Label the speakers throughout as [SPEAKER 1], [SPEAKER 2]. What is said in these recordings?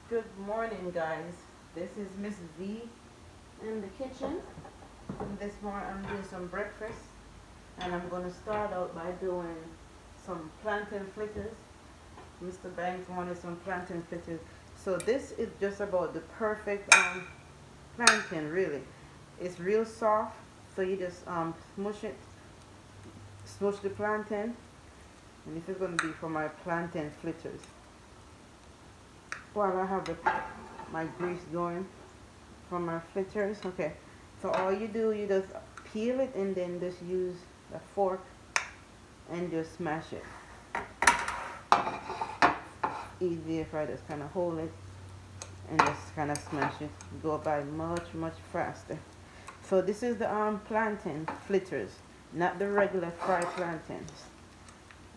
[SPEAKER 1] Good morning, guys. This is Miss V in the kitchen. And this morning I'm doing some breakfast, and I'm going to start out by doing some plantain fritters. Mr. Banks wanted some plantain fritters. So this is just about the perfect plantain, really. It's real soft, so you just smush the plantain, and this is going to be for my plantain fritters. While I have my grease going for my fritters. Okay, so all you do, you just peel it and then just use a fork and just smash it. Easy if I just kind of hold it and just kind of smash it. Go by much faster. So this is the plantain fritters, not the regular fried plantains.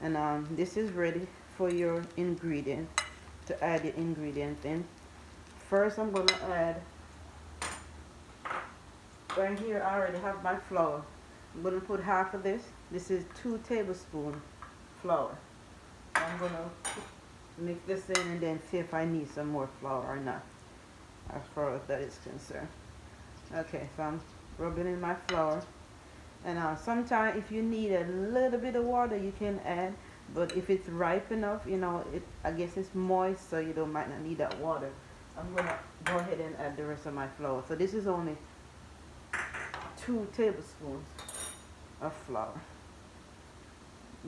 [SPEAKER 1] And this is ready for your ingredients, to add the ingredients in. First I'm gonna add, right here I already have my flour. I'm gonna put half of this. This is 2 tablespoons flour. I'm gonna mix this in and then see if I need some more flour or not, as far as that is concerned. Okay, so I'm rubbing in my flour. And sometimes if you need a little bit of water, you can add. But if it's ripe enough, I guess it's moist, so might not need that water. I'm gonna go ahead and add the rest of my flour. So this is only 2 tablespoons of flour.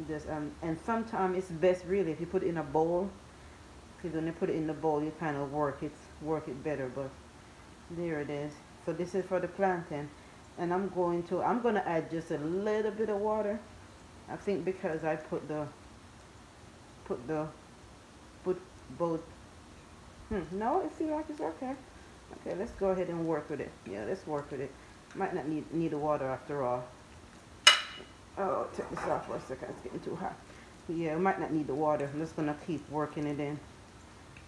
[SPEAKER 1] Just and sometimes it's best really if you put it in a bowl, because when you put it in the bowl, you kind of work it better. But there it is. So this is for the plantain, and I'm gonna add just a little bit of water. I think because I put both. No, it seems like it's okay. Okay, let's go ahead and work with it. Yeah, let's work with it. Might not need the water after all. Oh, take this off for a second. It's getting too hot. Yeah, I might not need the water. I'm just gonna keep working it in,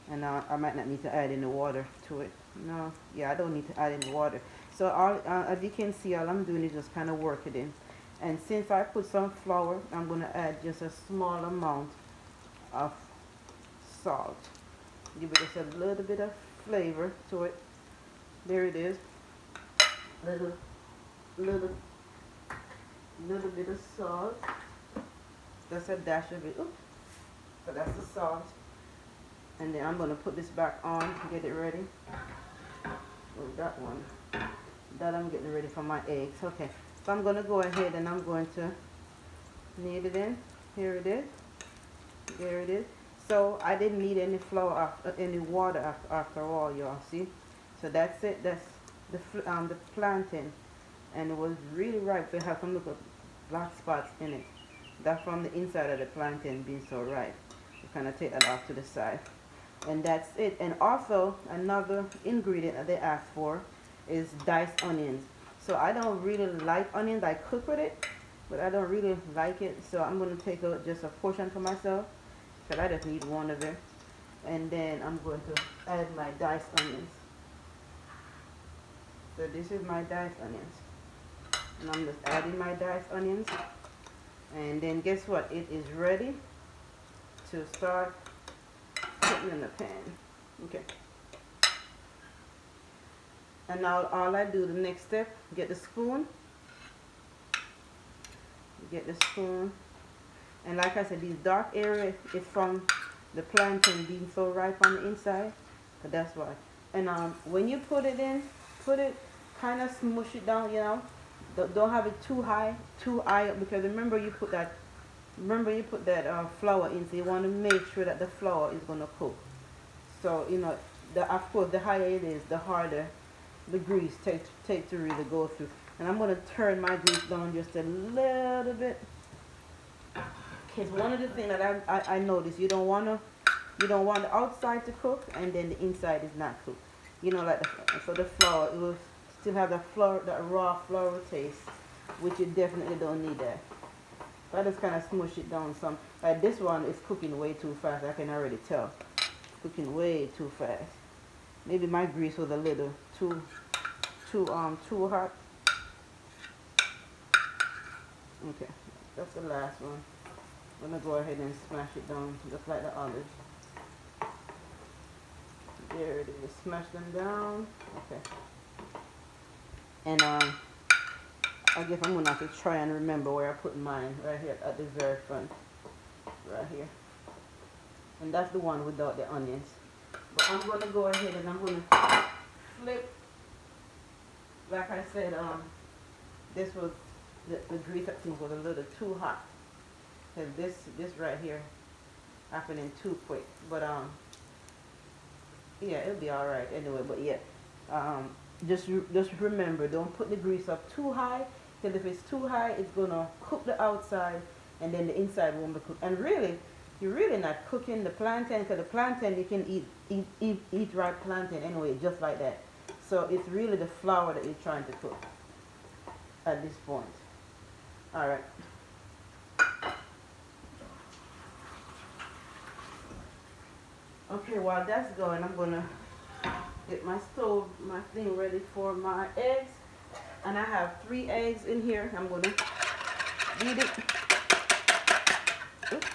[SPEAKER 1] and I might not need to add any water to it. No, yeah, I don't need to add any water. So as you can see, all I'm doing is just kind of work it in. And since I put some flour, I'm gonna add just a small amount of salt. Give it just a little bit of flavor to it. There it is. Little, little, little bit of salt. That's a dash of it. Oops. So that's the salt. And then I'm gonna put this back on, get it ready. Oh, that one. That I'm getting ready for my eggs. Okay. So I'm gonna go ahead and I'm going to knead it in. Here it is. There it is. So I didn't need any flour, any water after all, y'all. See? So that's it. That's the plantain, and it was really ripe. It had some little black spots in it. That's from the inside of the plantain being so ripe. You kind of take that off to the side, and that's it. And also another ingredient that they asked for is diced onions. So I don't really like onions. I cook with it, but I don't really like it. So I'm gonna take out just a portion for myself, because I just need one of it. And then I'm going to add my diced onions. So this is my diced onions. And I'm just adding my diced onions. And then guess what? It is ready to start putting in the pan. Okay. And now all I do, the next step, get the spoon. Get the spoon. And like I said, these dark area is from the plantain being so ripe on the inside. So that's why. And when you put it in, kind of smush it down, Don't have it too high, up, because remember you put that flour in, so you want to make sure that the flour is going to cook. So, of course, the higher it is, the harder the grease take to really go through. And I'm going to turn my grease down just a little bit. Because one of the things that I noticed, you don't want the outside to cook and then the inside is not cooked. So the flour, it will still have that raw flour taste, which you definitely don't need that. So I just kind of smush it down some. Like this one is cooking way too fast. I can already tell. Cooking way too fast. Maybe my grease was a little too hot. Okay, that's the last one. I'm gonna go ahead and smash it down just like the others. There it is. Smash them down. Okay. And I guess I'm gonna have to try and remember where I put mine. Right here at the very front. Right here. And that's the one without the onions. But I'm gonna go ahead and I'm gonna flip. Like I said, this was the grease I think was a little too hot. Cause this right here happening too quick. But yeah, it'll be all right anyway. But yeah, just remember, don't put the grease up too high. Because if it's too high, it's gonna cook the outside, and then the inside won't be cooked. And really, you're really not cooking the plantain, because the plantain you can eat right plantain anyway, just like that. So it's really the flour that you're trying to cook at this point. All right. Okay, while that's going, I'm gonna get my stove, my thing ready for my eggs. And I have 3 eggs in here. I'm gonna beat it. Oops.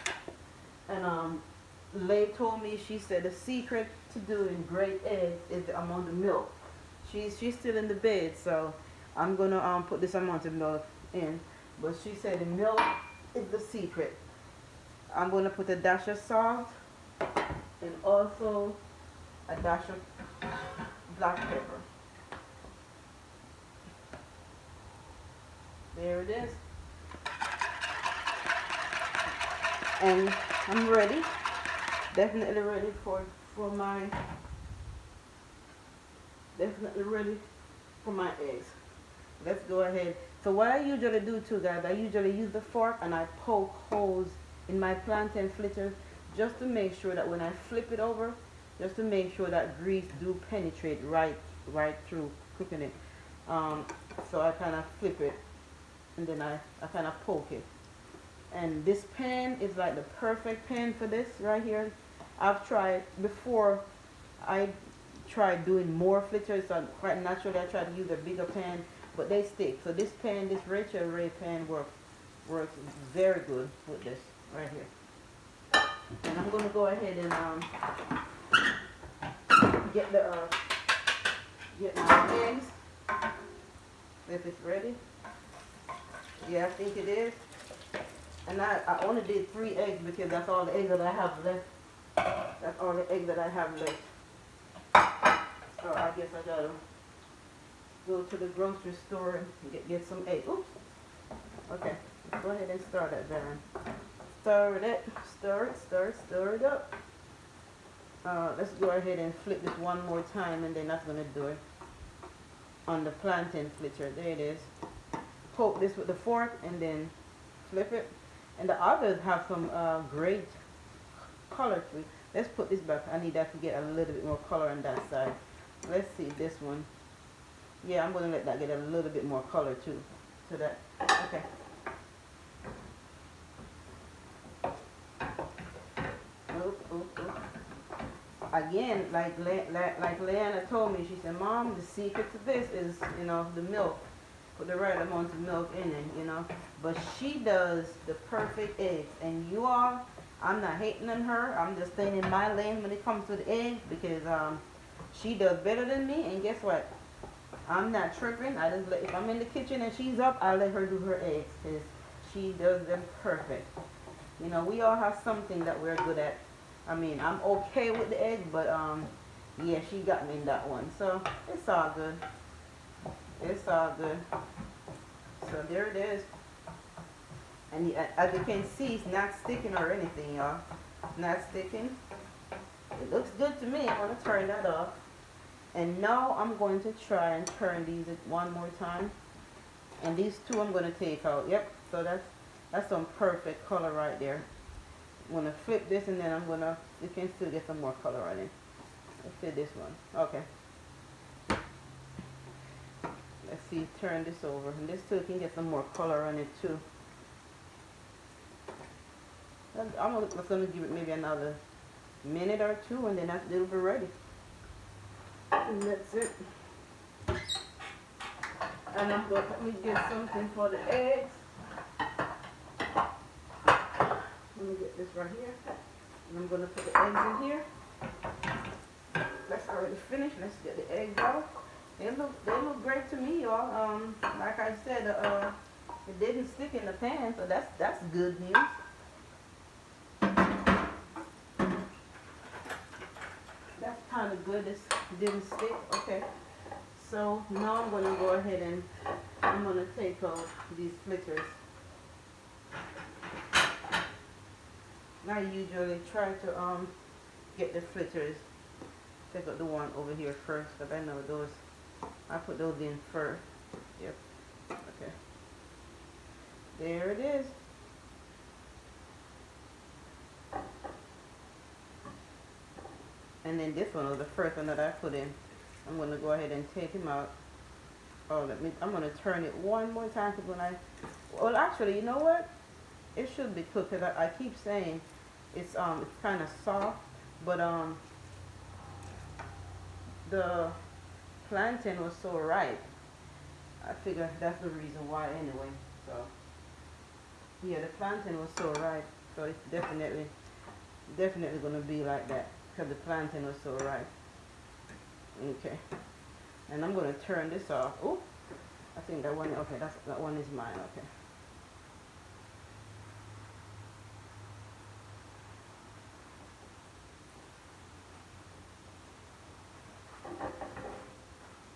[SPEAKER 1] And Lay told me, she said the secret to doing great eggs is the amount of milk. She's still in the bed, so I'm gonna put this amount of milk in. But she said the milk is the secret. I'm gonna put a dash of salt and also a dash of black pepper. There it is. And I'm ready. Definitely ready for my eggs. Let's go ahead. So what I usually do too, guys, I usually use the fork and I poke holes in my plantain flitter just to make sure that when I flip it over, just to make sure that grease do penetrate right through cooking it. So I kind of flip it and then I kind of poke it. And this pan is like the perfect pan for this right here. I've tried before. I tried doing more flitters, so quite naturally I try to use a bigger pan, but they stick. So this pan, this Rachel Ray pan works very good with this right here. And I'm gonna go ahead and get my eggs. If it's ready. Yeah, I think it is. And I only did 3 eggs because that's all the eggs that I have left. That's all the eggs that I have left. So I guess I gotta go to the grocery store and get some eggs. Oops. Okay, go ahead and stir that, Baron. Stir it up. Let's go ahead and flip this one more time, and then that's gonna do it on the plantain flitter. There it is. Poke this with the fork and then flip it. And the others have some great color to it. Let's put this back. I need that to get a little bit more color on that side. Let's see this one. Yeah, I'm gonna let that get a little bit more color too. To that. Okay. Again, like Leanna told me, she said, Mom, the secret to this is, the milk. Put the right amount of milk in it, But she does the perfect eggs. And you all, I'm not hating on her. I'm just staying in my lane when it comes to the eggs because she does better than me. And guess what? I'm not tripping. I just if I'm in the kitchen and she's up, I let her do her eggs because she does them perfect. We all have something that we're good at. I mean, I'm okay with the egg, but yeah, she got me in that one. So it's all good. It's all good. So there it is. And as you can see, it's not sticking or anything, y'all. It's not sticking. It looks good to me. I'm going to turn that off. And now I'm going to try and turn these one more time. And these 2 I'm going to take out. Yep. So that's some perfect color right there. I'm going to flip this and then you can still get some more color on it. Let's see this one. Okay. Let's see, turn this over. And this too can get some more color on it too. I'm just going to give it maybe another minute or 2 and then it'll be ready. And that's it. And let me get something for the eggs. Let me get this right here. And I'm going to put the eggs in here. Let's already finished. Let's get the eggs out. They look great to me, y'all. Like I said, it didn't stick in the pan, so that's good news. That's kind of good. This didn't stick. Okay. So now I'm gonna go ahead and I'm gonna take out these flitters. I usually try to get the flitters. Take out the one over here first, because I know those. I put those in first. Yep. Okay. There it is. And then this one was the first one that I put in. I'm gonna go ahead and take him out. Oh, I'm gonna turn it one more time, because when well, actually, you know what? It should be cooked, because I keep saying it's kind of soft, but the plantain was so ripe. I figure that's the reason why anyway. So yeah, the plantain was so ripe, so it's definitely gonna be like that, because the plantain was so ripe. Okay, and I'm gonna turn this off. Oh, I think that one. Okay, that one is mine. Okay.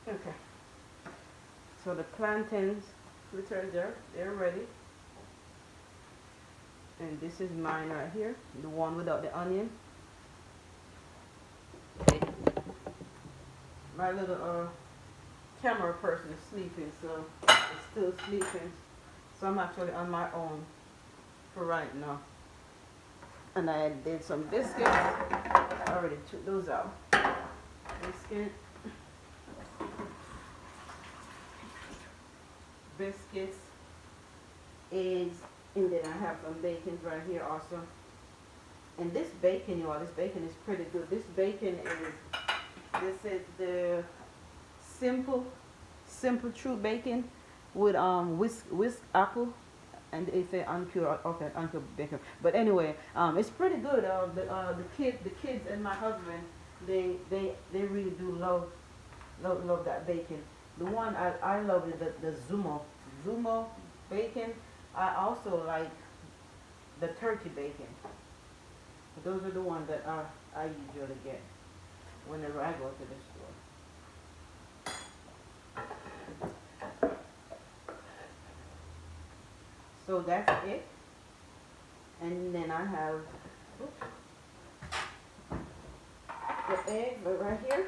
[SPEAKER 1] Okay. So the plantains, fritters, they're ready. And this is mine right here, the one without the onion. My little camera person is sleeping, so it's still sleeping. So I'm actually on my own for right now. And I did some biscuits. I already took those out. Biscuits, eggs, and then I have some bacon right here also. And this bacon, y'all, this bacon is pretty good. This is the simple true bacon with whisk apple, and it's a uncured, okay, uncured bacon. But anyway, it's pretty good. The kids and my husband, they really do love that bacon. The one I love is the Zumo bacon. I also like the turkey bacon. Those are the ones that I usually get whenever I go to the store. So that's it. And then I have the egg right here.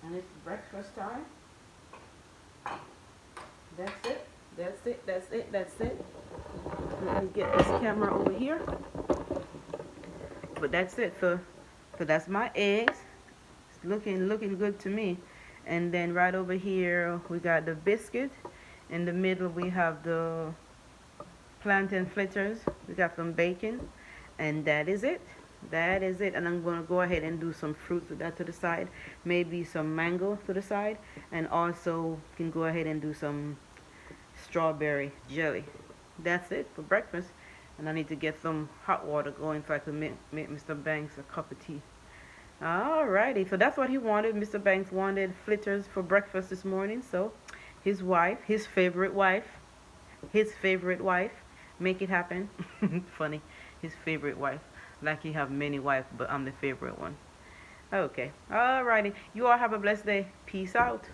[SPEAKER 1] And it's breakfast time. That's it. That's it. Let me get this camera over here. But that's it. So that's my eggs. It's looking good to me. And then right over here we got the biscuit. In the middle we have the plantain fritters. We got some bacon. And that is it. That is it. And I'm going to go ahead and do some fruits with that to the side. Maybe some mango to the side. And also can go ahead and do some strawberry jelly. That's it for breakfast. And I need to get some hot water going so I can make Mr. Banks a cup of tea. Alrighty, so that's what he wanted. Mr. Banks wanted fritters for breakfast this morning. So his wife, his favorite wife, make it happen. Funny, his favorite wife. Like he have many wives, but I'm the favorite one. Okay, alrighty. You all have a blessed day. Peace out.